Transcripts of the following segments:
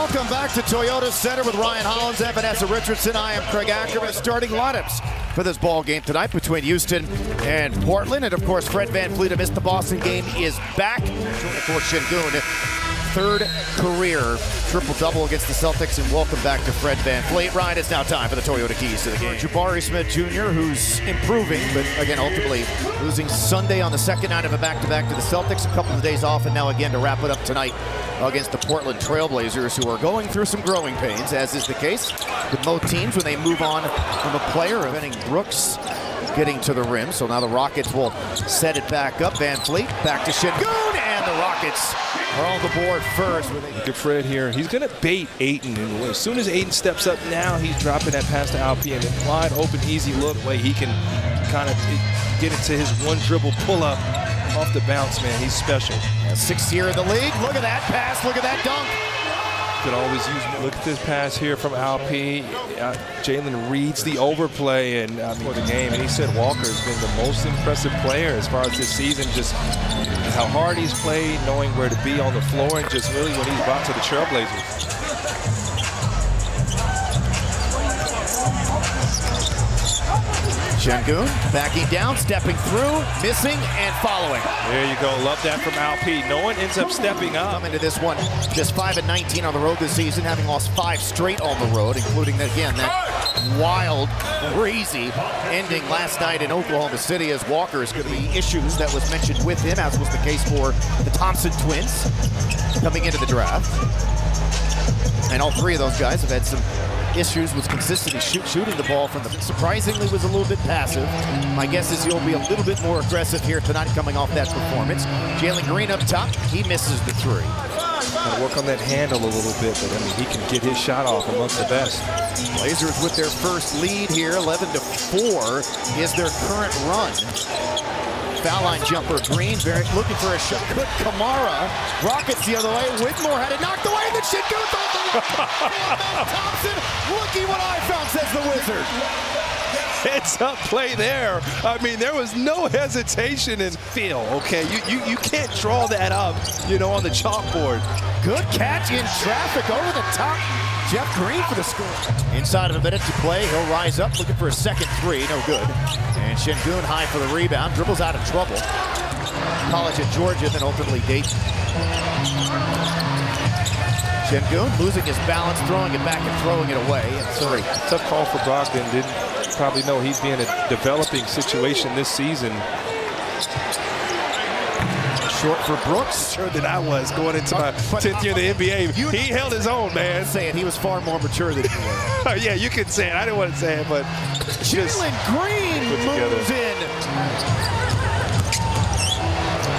Welcome back to Toyota Center with Ryan Hollins and Vanessa Richardson. I am Craig Ackerman. Starting lineups for this ball game tonight between Houston and Portland. And of course, Fred VanVleet, who missed the Boston game, is back for Şengün. Third career triple-double against the Celtics, and welcome back to Fred VanVleet. Ryan, it's now time for the Toyota keys to the game. Jabari Smith Jr., who's improving, but again, ultimately losing Sunday on the second night of a back-to-back to the Celtics. A couple of days off, and now again to wrap it up tonight against the Portland Trailblazers, who are going through some growing pains, as is the case with most teams when they move on from a player, preventing Brooks getting to the rim. So now the Rockets will set it back up. VanVleet back to Şengün, and the Rockets are on the board first. Look at Fred here. He's going to bait Ayton. And as soon as Ayton steps up, now he's dropping that pass to Alpi, and a wide open, easy look way he can kind of get into his one dribble pull-up off the bounce, man. He's special. Sixth year in the league. Look at that pass. Look at that dunk. Could always use. Look at this pass here from Alpi. Jalen reads the overplay and for the game, and he said Walker has been the most impressive player as far as this season. Just how hard he's played, knowing where to be on the floor, and just really what he's brought to the Trailblazers. Şengün backing down, stepping through, missing, and following. There you go. Love that from Alpi. No one ends up stepping up. Coming to this one, just 5-19 on the road this season, having lost 5 straight on the road, including, again, that wild, crazy ending last night in Oklahoma City, as Walker is going to be issues that was mentioned with him, as was the case for the Thompson twins coming into the draft. And all three of those guys have had some issues with consistently shooting the ball from the, surprisingly was a little bit passive. My guess is he'll be a little bit more aggressive here tonight coming off that performance. Jalen Green up top, he misses the three. Gotta work on that handle a little bit, but I mean, he can get his shot off amongst the best. Blazers with their first lead here, 11-4 is their current run. Foul line jumper, Green looking for a shot. Good Kamara. Rockets the other way. Whitmore had it knocked away, and then Şengün's off the line. Thompson, looky what I found, says the Wizard. Heads up play there. I mean, there was no hesitation and feel. Okay, you can't draw that up, you know, on the chalkboard. Good catch in traffic over the top. Jeff Green for the score. Inside of a minute to play, he'll rise up looking for a second three, no good. And Şengün high for the rebound, dribbles out of trouble. College at Georgia, then ultimately Dayton. Şengün losing his balance, throwing it back and throwing it away. Sorry, tough call for Brogdon. Didn't probably know he'd be in a developing situation this season. Short for Brooks. Sure than I was going into my 10th year in the NBA. He held his own, man. Saying he was far more mature than you were. Yeah, you could say it. I didn't want to say it, but Jalen Green moves in.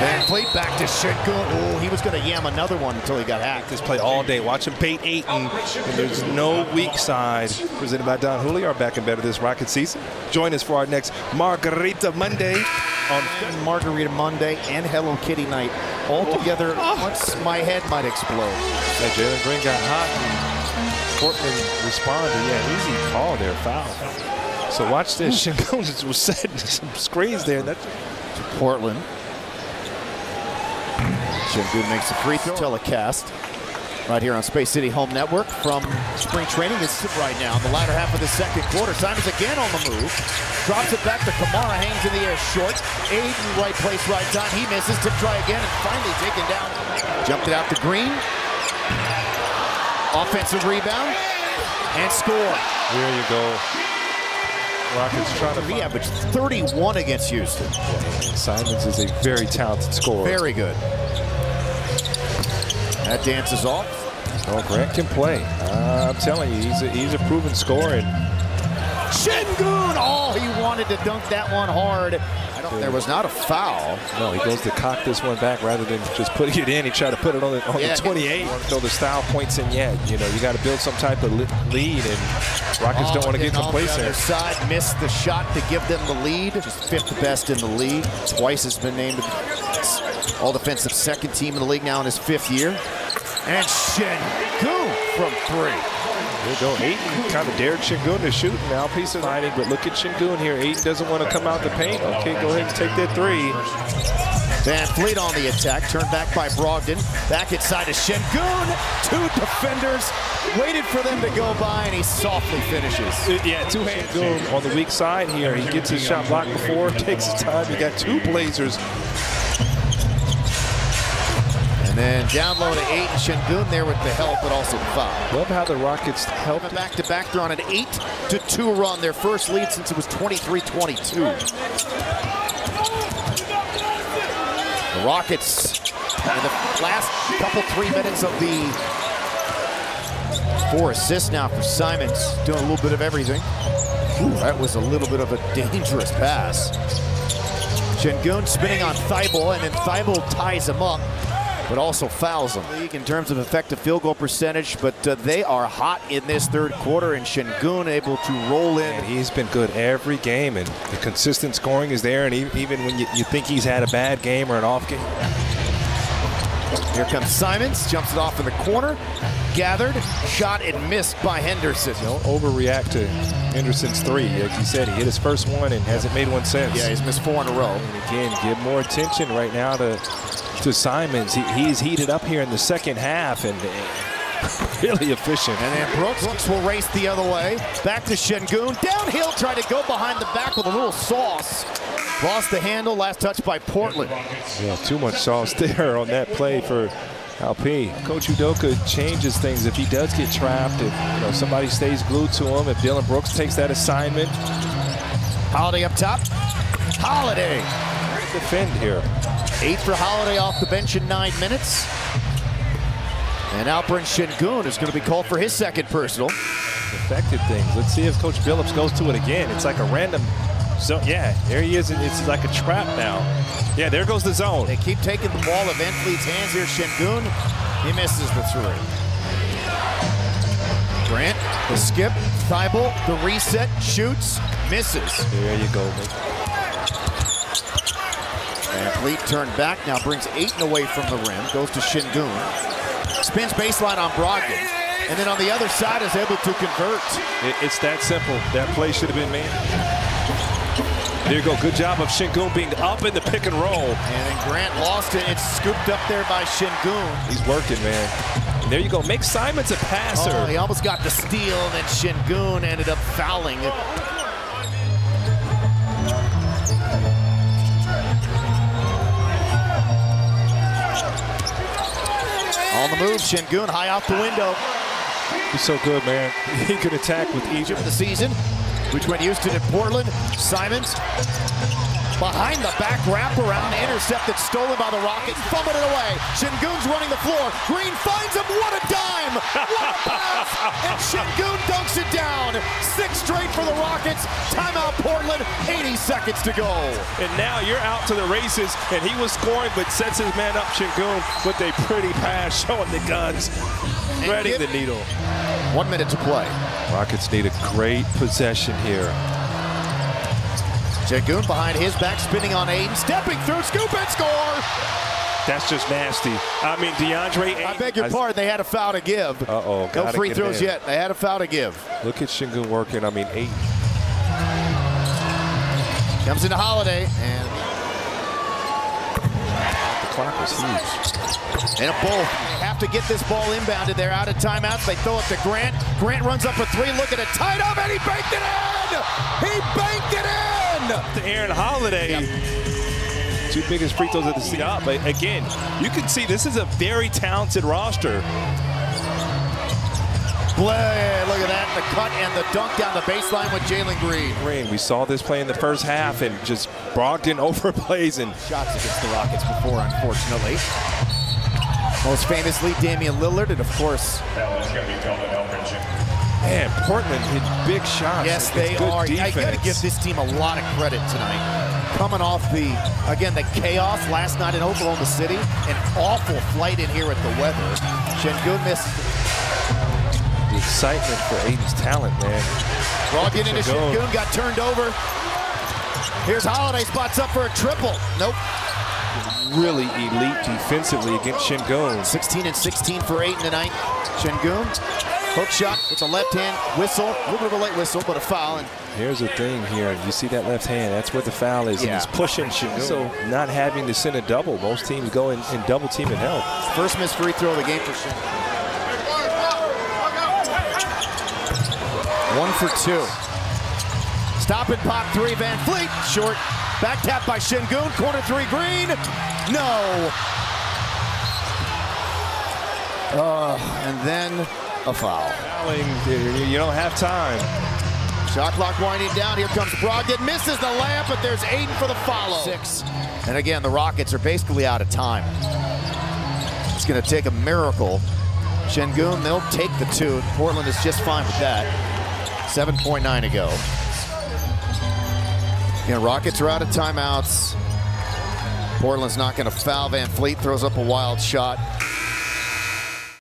VanVleet back to Şengün. Oh, he was going to yam another one until he got hacked. This play all day. Watch him bait Ayton. And there's no weak side. Presented by Don Julio, our back and better this Rocket season. Join us for our next Margarita Monday. On Margarita Monday and Hello Kitty night all together. Once my head might explode. Yeah, Jalen Green got hot and Portland responded. Yeah, easy call there, foul. So watch this. Şengün was setting some screens there. That's Portland. Şengün makes a free throw telecast right here on Space City Home Network from spring training. Is right now in the latter half of the second quarter. Simons again on the move. Drops it back to Kamara, hangs in the air short. Ayton, right place, right time. He misses. Tip try again, and finally taken down. Jumped it out to Green. Offensive rebound and score. There you go. Rockets trying to. He averaged 31 against Houston. Simons is a very talented scorer. Very good. That dances off. Oh, Grant can play. I'm telling you, he's a proven scorer. Şengün! Oh, he wanted to dunk that one hard. There was not a foul. No, he goes to cock this one back rather than just putting it in. He tried to put it on the 28. So the style points in yet. You know, you got to build some type of lead, and Rockets don't want to get complacent. The other side missed the shot to give them the lead. Just 5th best in the league. Twice has been named all-defensive second team in the league now in his 5th year. And Şengün from 3. There you go. Ayton kind of dared Şengün to shoot. Now piece of fighting, but look at Şengün here. Ayton doesn't want to come out the paint. Okay, go ahead and take that three. Van Fleet on the attack, turned back by Brogdon. Back inside to Sengun. Two defenders waited for them to go by, and he softly finishes. Yeah, two-hand Sengun on the weak side here. He gets his shot blocked before, takes his time. You got two Blazers. And then down low to Ayton. Sengun there with the help, but also the foul. Love how the Rockets helped. Back-to-back, they're on an 8-2 run. Their first lead since it was 23-22. The Rockets, in the last couple 3 minutes of the 4 assists now for Simons, doing a little bit of everything. Ooh, that was a little bit of a dangerous pass. Sengun spinning on Thibault, and then Thibault ties him up, but also fouls him. League in terms of effective field goal percentage, but they are hot in this third quarter, and Sengun able to roll in. And he's been good every game, and the consistent scoring is there, and even when you think he's had a bad game or an off game. Here comes Simons, jumps it off in the corner, gathered, shot and missed by Henderson. Don't overreact to Henderson's three. Like you said, he hit his first one and hasn't made one since. Yeah, he's missed 4 in a row. And again, give more attention right now to Simons. He's heated up here in the second half and really efficient. And then Brooks will race the other way. Back to Sengun. Downhill, tried to go behind the back with a little sauce. Lost the handle, last touch by Portland. Yeah, too much sauce there on that play for Alpi. Coach Udoka changes things if he does get trapped, if somebody stays glued to him, if Dylan Brooks takes that assignment. Holiday up top. Holiday. Defend here. 8 for Holiday off the bench in 9 minutes. And Alperen Sengun is going to be called for his second personal. Affected things. Let's see if Coach Billups goes to it again. It's like a random. So yeah, there he is. It's like a trap now. Yeah, there goes the zone. They keep taking the ball of Van Fleet's hands here. Sengun, he misses the 3. Grant, the skip, Thibault, the reset, shoots, misses. There you go. Van Fleet turned back, now brings Ayton away from the rim, goes to Sengun. Spins baseline on Brogdon, and then on the other side is able to convert. It's that simple. That play should have been made. There you go. Good job of Sengun being up in the pick and roll. And then Grant lost it. It's scooped up there by Sengun. He's working, man. And there you go. Make Simons a passer. Oh, he almost got the steal, and then Sengun ended up fouling. On the move, Sengun high out the window. He's so good, man. He could attack with Egypt. The season between Houston and Portland. Simons behind the back wraparound, intercepted, stolen by the Rockets, fumbled it away. Sengun's running the floor. Green finds him. What a dime! What a pass! And Sengun dunks it down. 6 straight for the Rockets. Timeout Portland. 80 seconds to go. And now you're out to the races, and he was scoring, but sets his man up, Sengun, with a pretty pass, showing the guns, threading the needle. 1 minute to play. Rockets need a great possession here. Sengun behind his back, spinning on Ayton, stepping through, scoop and score! That's just nasty. I mean, DeAndre Ayton. I beg your pardon, they had a foul to give. Uh-oh. No free throws yet. They had a foul to give. Look at Sengun working. I mean, Ayton. Comes into Holiday, and the clock was huge. And a both. Have to get this ball inbounded. They're out of timeouts. They throw it to Grant. Grant runs up for 3. Look at it. Tied up, and he banked it in! He banked it in! To Aaron Holiday. Yep. 2 biggest free throws of the season. But again, you can see this is a very talented roster. Look at that, the cut and the dunk down the baseline with Jalen Green. We saw this play in the first half, and just Brogdon overplays and shots against the Rockets before, unfortunately. Most famously, Damian Lillard, and of course, man, Portland hit big shots. Yes, they are. I got to give this team a lot of credit tonight. Coming off the chaos last night in Oklahoma City, an awful flight in here at the weather. Sengun missed. The excitement for Ayton's talent, man. Brogdon into Sengun, got turned over. Here's Holiday, spots up for a triple. Nope. Really elite defensively against Sengun. 16 and 16 for Ayton tonight. Sengun Hook shot. It's a left hand whistle. A little bit of a late whistle, but a foul. And here's the thing here. You see that left hand. That's where the foul is. Yeah. He's pushing Şengün. So not having to send a double. Most teams go in double team and help. First missed free throw of the game for Şengün. 1 for 2. Stop and pop three. Van Fleet. Short. Back tap by Şengün. Corner three. Green. No. And then a foul. You don't have time. Shot clock winding down. Here comes Brogdon. Misses the layup, but there's Aiden for the follow. 6. And again, the Rockets are basically out of time. It's going to take a miracle. Şengün, they'll take the 2. Portland is just fine with that. 7.9 to go. Again, Rockets are out of timeouts. Portland's not going to foul. Van Fleet throws up a wild shot.